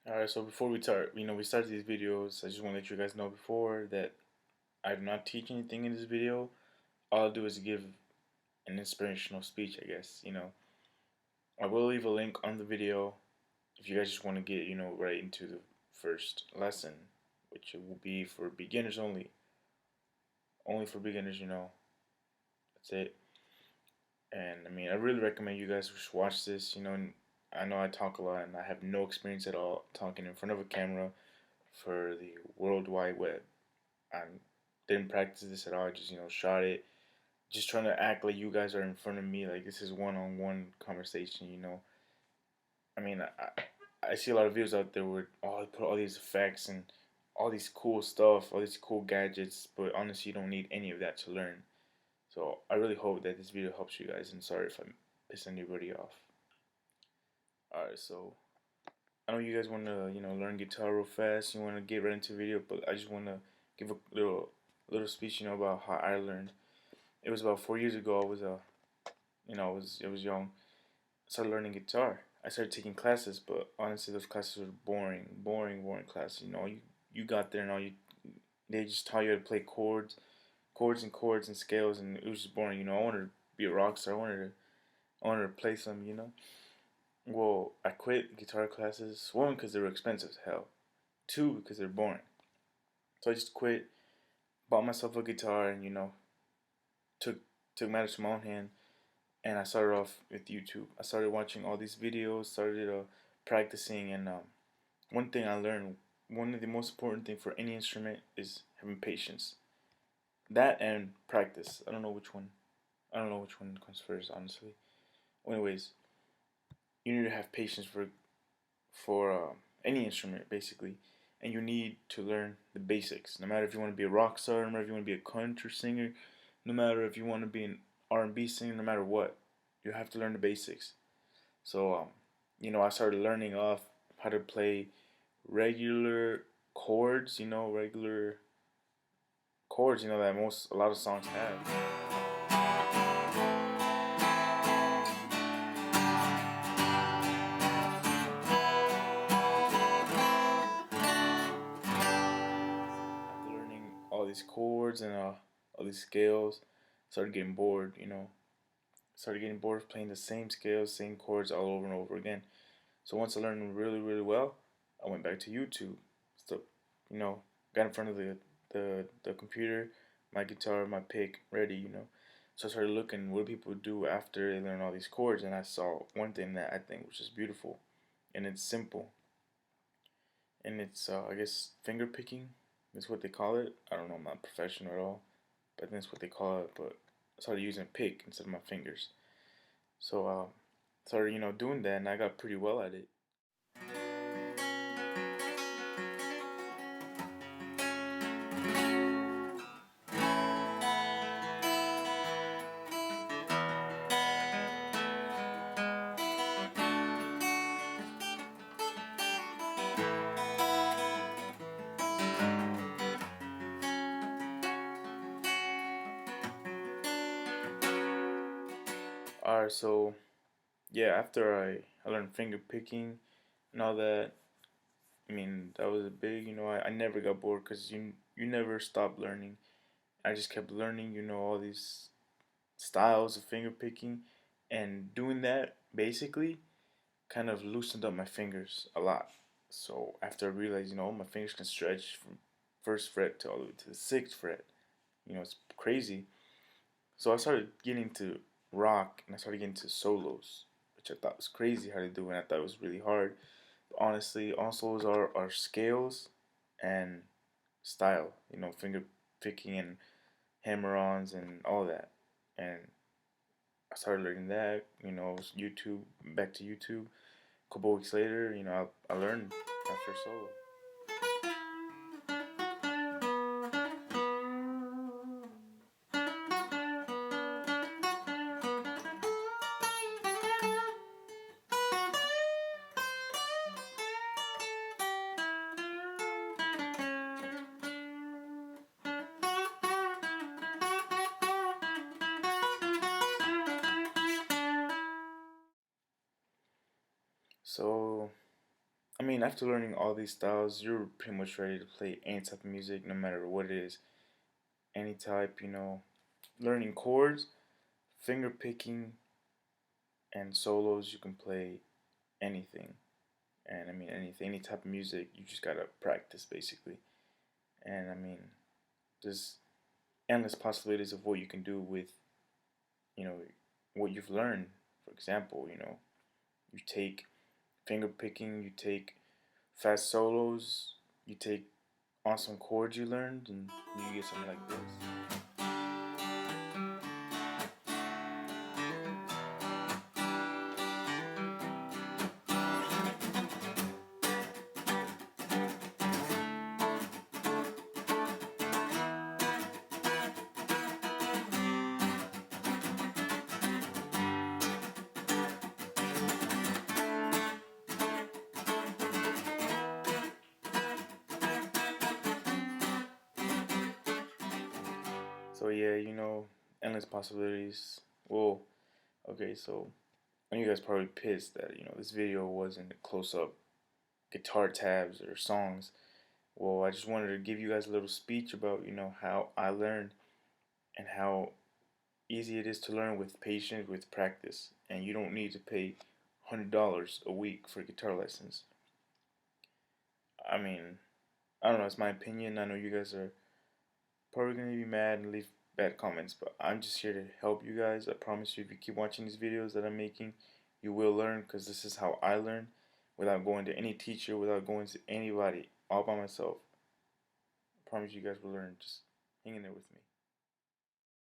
Alright, so before we start these videos, I just want to let you guys know before that I do not teach anything in this video. All I'll do is give an inspirational speech, I guess. I will leave a link on the video if you guys just want to get, right into the first lesson, which it will be for beginners only. Only for beginners. That's it. And I mean, I really recommend you guys just watch this. And I know I talk a lot and I have no experience at all talking in front of a camera for the World Wide Web. I didn't practice this at all. I just shot it, just trying to act like you guys are in front of me, like this is one-on-one conversation. I mean, I see a lot of videos out there where they put all these effects and all these cool stuff, all these cool gadgets, but honestly, you don't need any of that to learn. So I really hope that this video helps you guys, and sorry if I piss anybody off. Alright, so I know you guys want to learn guitar real fast. You want to get right into the video, but I just want to give a little speech about how I learned. It was about 4 years ago. I was I was young. I started learning guitar. I started taking classes, but honestly, those classes were boring classes. You got there and they just taught you how to play chords and scales, and it was just boring. I wanted to be a rock star. I wanted to play some. Well, I quit guitar classes. One, because they were expensive as hell. Two, because they're boring. So I just quit, bought myself a guitar, and took took matters to my own hand, and I started off with YouTube. I started watching all these videos, started practicing, and one thing I learned, one of the most important thing for any instrument is having patience. That and practice. I don't know which one. I don't know which one comes first, honestly. Anyways, you need to have patience for any instrument, basically, and you need to learn the basics. No matter if you want to be a rock star, no matter if you want to be a country singer, no matter if you want to be an R&B singer, no matter what, you have to learn the basics. So, I started learning off how to play regular chords, regular chords, that a lot of songs have. After learning all these chords and all these scales, started getting bored, started getting bored of playing the same scales, same chords all over and over again. So once I learned really, really well, I went back to YouTube. So, got in front of the computer, my guitar, my pick, ready. So I started looking what people do after they learn all these chords, and I saw one thing that I think was just beautiful, and it's simple, and it's I guess finger picking is what they call it. I don't know, I'm not professional at all, but I think that's what they call it. But I started using a pick instead of my fingers. So started doing that, and I got pretty well at it. Alright, so yeah, after I learned finger picking and all that, I mean that was a big. I never got bored because you never stop learning. I just kept learning. All these styles of finger picking, and doing that basically kind of loosened up my fingers a lot. So after I realized, my fingers can stretch from first fret to all the way to the sixth fret. It's crazy. So I started getting to rock, and I started getting to solos, which I thought was crazy how to do, and I thought it was really hard. But honestly, all solos are scales and style. Finger picking and hammer-ons and all that. And I started learning that. YouTube, back to YouTube. A couple weeks later, I learned my first solo. So I mean, after learning all these styles, you're pretty much ready to play any type of music, no matter what it is. Any type, learning chords, finger picking, and solos, you can play anything. And I mean, anything, any type of music, you just gotta practice basically. And I mean, there's endless possibilities of what you can do with, you know, what you've learned. For example, you take finger picking, you take fast solos, you take awesome chords you learned, and you get something like this. So yeah, endless possibilities. Well, okay, so I know you guys probably pissed that this video wasn't close up guitar tabs or songs. Well, I just wanted to give you guys a little speech about how I learned and how easy it is to learn with patience, with practice, and you don't need to pay $100 a week for guitar lessons. I mean, I don't know. It's my opinion. I know you guys are probably gonna be mad and leave bad comments, but I'm just here to help you guys. I promise you, if you keep watching these videos that I'm making, you will learn, because this is how I learn, without going to any teacher, without going to anybody, all by myself. I promise you guys will learn. Just hang in there with me.